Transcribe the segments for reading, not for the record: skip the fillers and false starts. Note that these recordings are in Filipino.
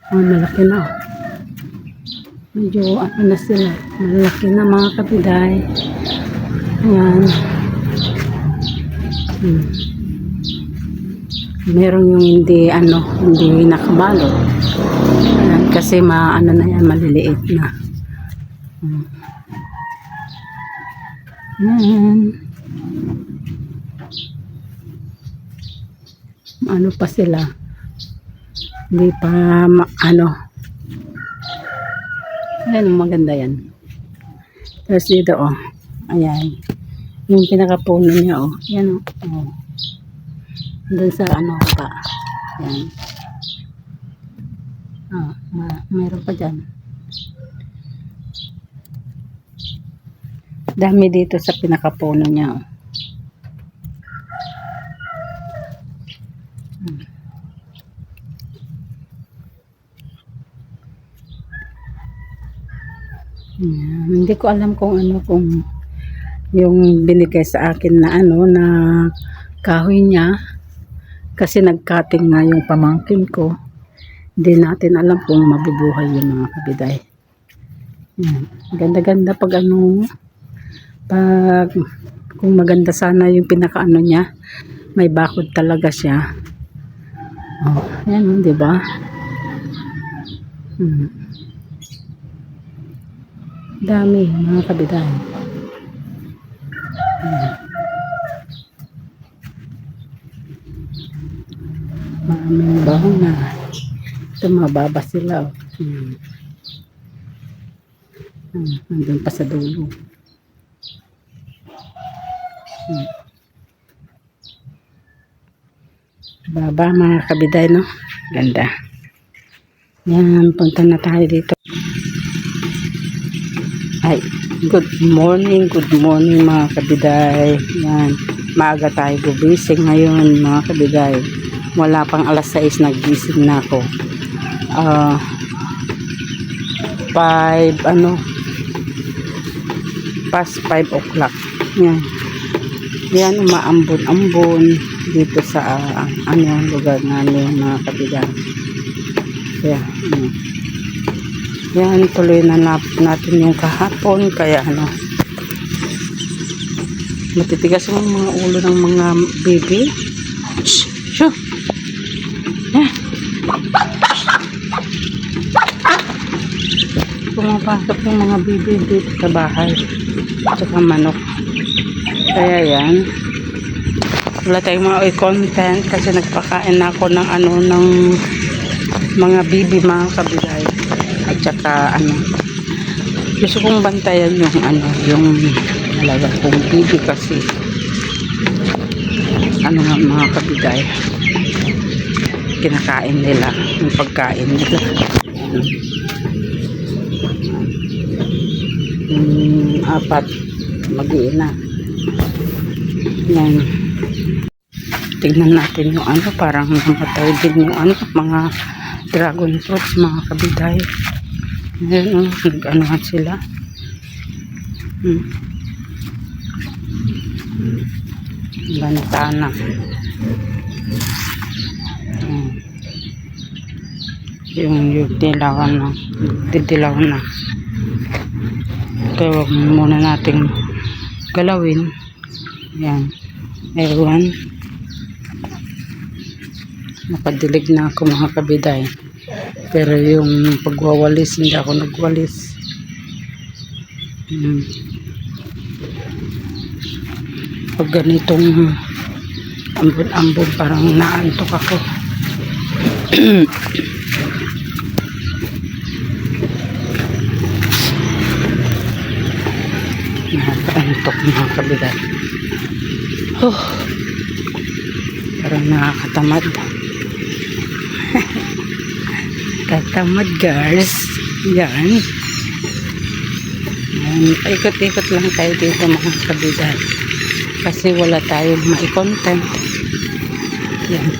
Oh, malaki na. Medyo ano na sila. Malaki na mga kabiday. Ayan. Meron yung hindi nakabalot. Ayan, kasi ano na yan, maliliit na. Ayan. Ano pa sila? Hindi pa ayan, maganda yan. Tapos dito ayan, yung pinakapuno niya yan doon sa pa yan. Mayroon pa dyan. Dami dito sa pinakapuno niya. Hindi ko alam kung yung binigay sa akin na na kahoy niya, kasi nagcutting nga yung pamangkin ko. Hindi natin alam kung mabubuhay yung mga kabiday. Ganda-ganda pag kung maganda sana yung pinakaano niya, may bakod talaga siya. Yan, di ba? Dami mga kabiday. Maraming baho na. Ito, mababa sila. Nandun pa sa dulo. Baba mga kabiday, no? Ganda. Yan, punta na tayo dito. Ay, good morning mga kabiday. Yan, maaga tayo gumising ngayon mga kabiday. Wala pang alas 6 nagising na ako. 5 o'clock. Yan, umaambon-ambon dito sa lugar namin mga kabiday. Yan, tuloy na natin yung kahapon, kaya matitigas yung mga ulo ng mga baby. Shoo! Pumapasok yung mga baby dito sa bahay, tsaka manok. Kaya yan, wala tayong mga content kasi nagpakain na ako ng ng mga baby mga kabiday. At saka gusto kong bantayan yung yung talaga kong baby, kasi mga kabiday, kinakain nila yung pagkain nila. Apat mag-iina. Yan, tignan natin yung parang namatay din yung mga dragon fruits mga kabiday. Ayan, nag-anuhan sila. Bantana. Yung dilawan na. Kaya wag muna nating galawin. Yan. Ewan. Napadilig na ako mga kabiday. Pero yung pagwawalis, hindi ako nagwalis. Pag ganitong ambon-ambon, parang naantok ako. Nakaantok mga kabiday. Parang nakakatamad. Katamad girls. Yan. Ikot-ikot lang tayo dito mga kabiday, kasi wala tayong mai-content. Yan.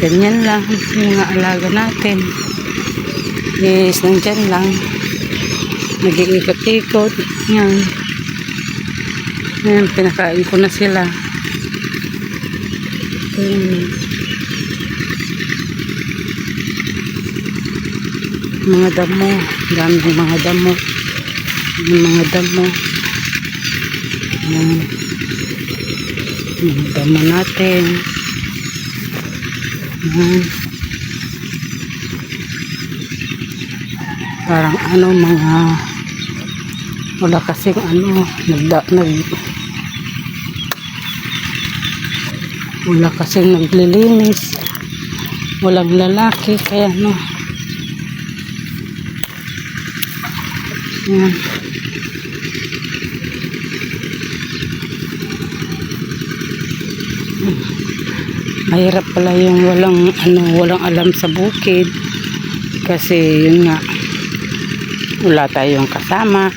Ganyan lang yung mga alaga natin. Yes, nandyan lang. Nag-iikot-ikot. Yan. Yan, pinakain ko na sila. Mga damo. Dami ng mga damo. Yung mga damo. Ayan. Yung damo natin. Ayan. Parang ano mga wala kasing ano wala kasing naglilinis, walang lalaki kaya no. Ayan. Mahirap pala yung walang alam sa bukid kasi yun nga wala tayong kasama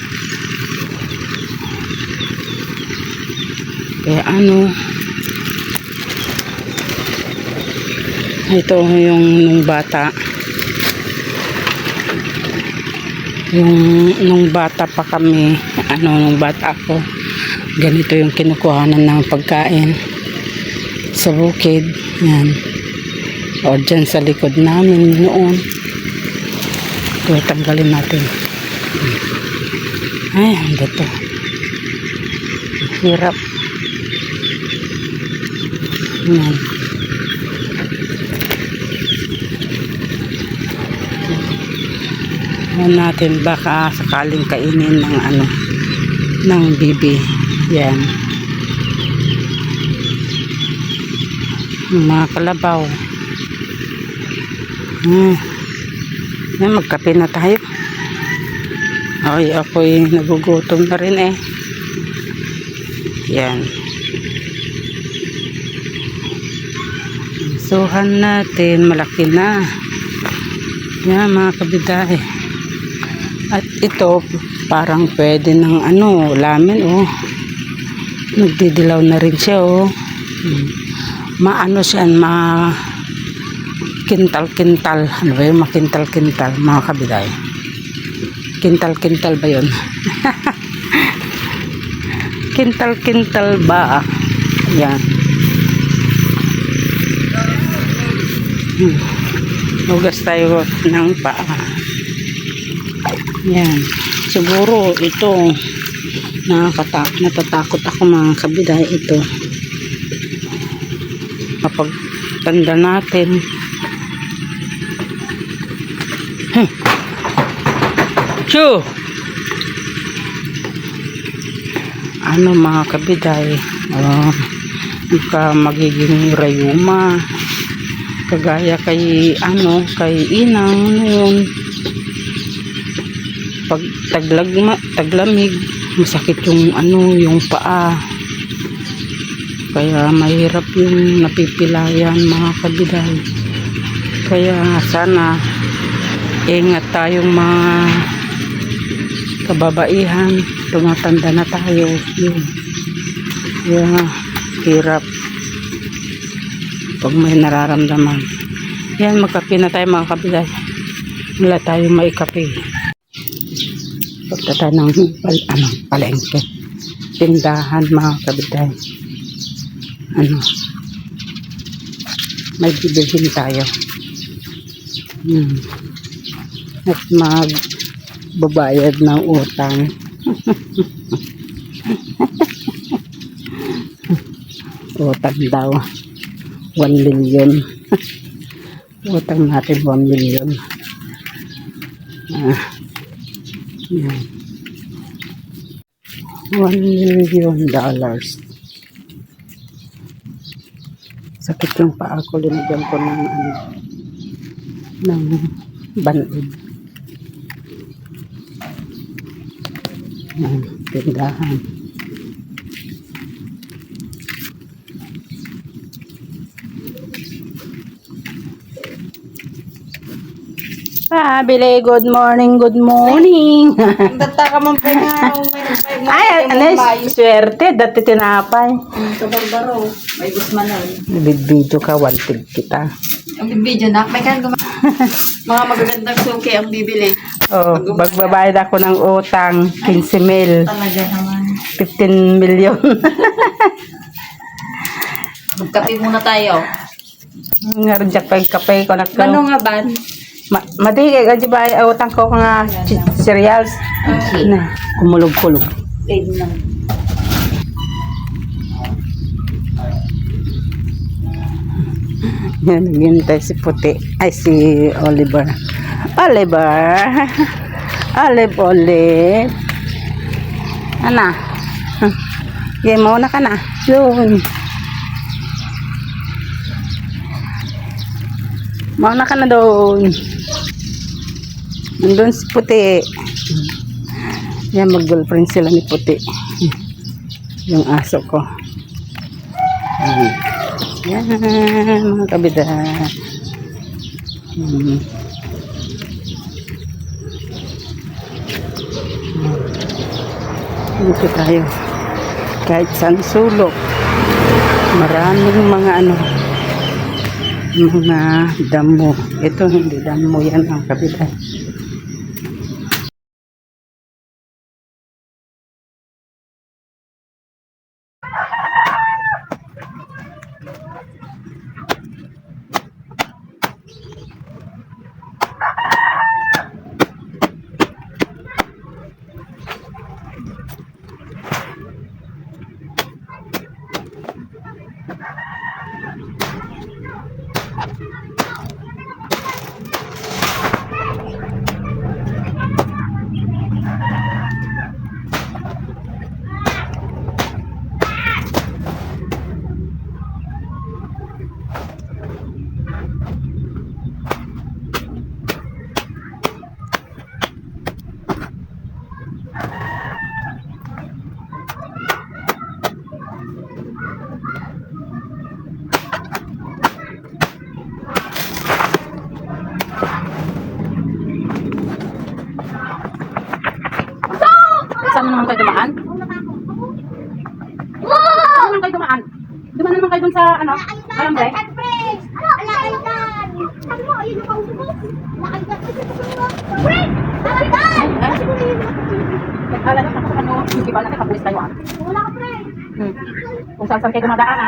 kaya ano ito yung nung bata pa kami nung bata ako ganito yung kinukuhanan ng pagkain sa bukid yan o dyan sa likod namin noon ito tanggalin natin ay dito hirap yan natin baka sakaling kainin ng ng bibi yan mga kalabaw magkape na tayo ay ako'y nagugutom na rin yan suhan natin malaki na yan mga kabidahe at ito parang pwede ng lamin nagdidilaw na rin siya maano siya kintal-kintal ano ba yun makintal-kintal mga kabidahe kintal-kintal ba yun kintal-kintal ba yan hugas tayo ng paa yan siguro ito natatakot ako mga kabidahe ito kapag tanda natin mga kabidahe magiging rayuma kagaya kay inang noon pag taglamig masakit yung yung paa kaya mahirap yung napipilayan mga kabidahe kaya sana ingat tayong mga kababaihan tumatanda na tayo yun hirap pag may nararamdaman yan magkape na tayo mga kabidahe wala tayong maikape pagkata ng palengke tindahan mga kabidahe may bibilhin tayo at magbabayad ng utang utang daw 1 million utang natin 1 million $1 million sakit yung paa ko linagyan ko ng banid tindahan Bili, good morning. Data ka man pa nga, Ay, swerte, dati tinapay. Sa Barbaro, may gusmanon. Nabidbidyo ka, wanted kita. Ang video na, may kan mga magagandang suki ang bibili. Magbabayad ako ng utang, 15 mil. Talaga naman. 15 million. Magkape muna tayo. Nga rin dyan pa yung kape ko na ko. Ano nga ban? Mati, di ba ay utang ko nga cereals? Na, kumulog-kulog. Plain lang. Yan, naghihintay si Puti. Ay, si Oliver. Oliver. Olive. Ana. Game mo na ka na. Yun. Mauna ka na doon. Nandun si Puti. Yan, mag-girlfriend sila ni Puti. Yung aso ko. Yan, mga kabida. Dito tayo. Kahit saan sulok. Maraming mga mga damo. Ito hindi damo yan ang kabila. Saan naman kayo dumaan? Saan naman kayo dumaan? Dumaan naman kayo dun sa Alambre? Nagkala na ako ano, hindi ba natin kapulis tayo Kung saan kayo dumadaan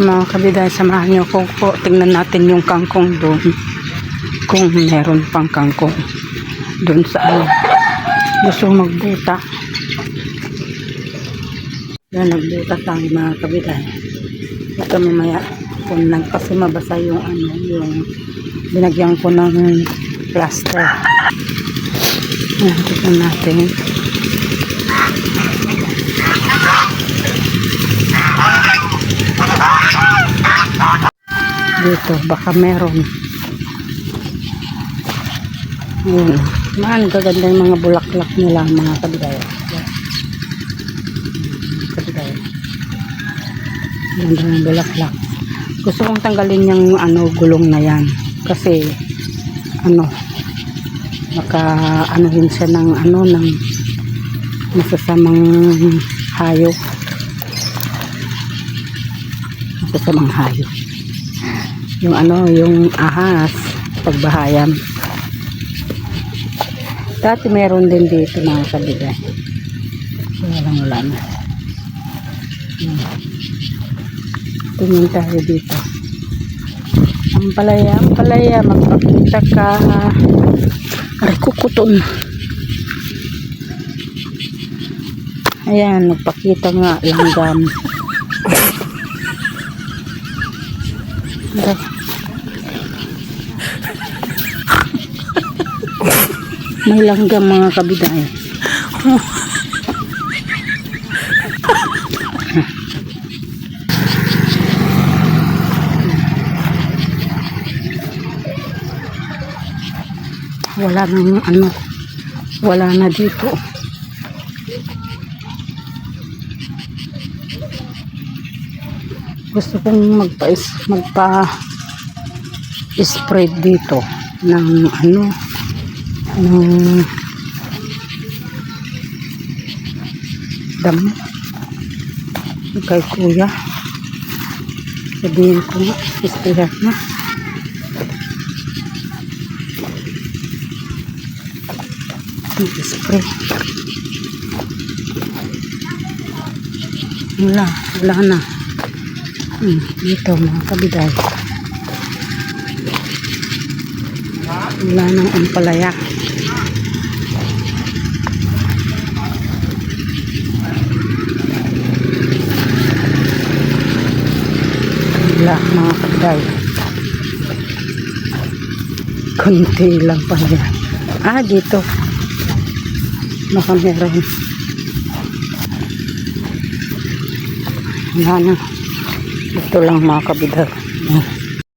mga kabida, samahan niyo ko po. Tingnan natin yung kangkong doon. Kung meron pang kangkong doon sa gusto magbuta. Yan, nagbuta tayo mga kabida. Ito mamaya kung kasi mabasa yung yung binagyan ko ng plaster. Yan, tignan natin. Dito, baka meron. Ayan. Man, gaganda yung mga bulaklak nila, mga kabidaya. Kabidaya. Ganda yung bulaklak. Gusto kong tanggalin yung gulong na yan. Kasi, maka-anuhin siya ng ng masasamang hayop. Masasamang hayop. Yung yung ahas, pagbahayan. Dati meron din dito mga kabida. Wala na. Tingin tayo dito. Ampalaya, magpakita ka. Aray, kukuton. Ayan, nagpakita nga langgam. May langgam mga kabiday. Wala nang ano, wala na dito. Gusto kong magpa-spread dito ng ano, ng damo kay kuya. Sabihin ko nga, isprayan na. Spray. Wala na. Dito mga kabiday. Wala nang ampalaya. Wala mga kabiday. Kunti lang pa yan. Dito. Baka meron. Wala na. Ito lang mga kabiday.